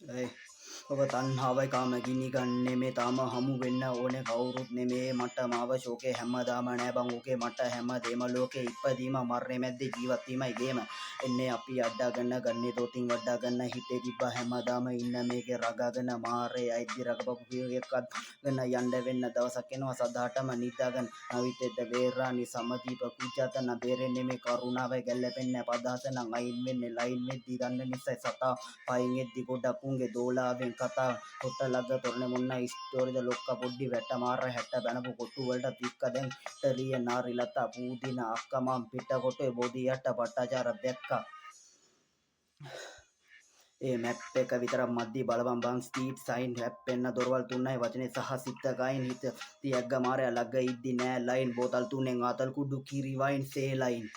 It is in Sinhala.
ඇයි ඔබ තණ්හාවයි කාම ගිනි ගන්නේ මේ තාම හමු වෙන්න ඕනේ කවුරුත් නෙමේ මට මාව ශෝකේ හැමදාම නෑ බං ඕකේ මට හැමදේම ලෝකේ ඉපදීම මරණය මැද්දේ ජීවත් වීමයි ගේම එන්නේ අපි අඩගෙන ගන්නේ දෝතින් වඩාගෙන හිතේ තිබ්බ හැමදාම ඉන්න මේකේ රගාගෙන මාරේ අයිති රගපපු එකක්වත් වෙන යන්න වෙන්න දවසක් එනවා සදාටම නිදාගෙන නවිතෙද්ද වේරානි සමදීප කුජතන බේරෙන්නේ මේ කරුණාවයි ගැල්ලපෙන්නේ පදාස නම් අයින් වෙන්නේ ලයින් වෙද්දි ගන්න නිසා සතා පයින් එද්දි ගොඩක් උන්ගේ දෝලාවෙන් කතා කොට්ට ලග්ග තොරණ මොන්න ස්ටෝරිද ලොක්ක පොඩ්ඩි වැට මාර හැට බැනපු කොට්ටු වලට තික්ක දැන් ටලිය නාරි ලතා පූදින අක්කමම් පිට කොටේ බොදි යට පට්ටාචාර දැක්කා ඒ මැප් එක විතරක් මද්දි බලපන් බං ස්ටීට් සයින් හැප්පෙන්න දොරවල් තුනයි වචනේ සහ සිත ගයින් හිත තියග්ග මාරය ලග්ග ඉද්දි නෑ ලයින් බෝතල් තුනෙන් ආතල් කුඩු කිරි වයින් සේ ලයින්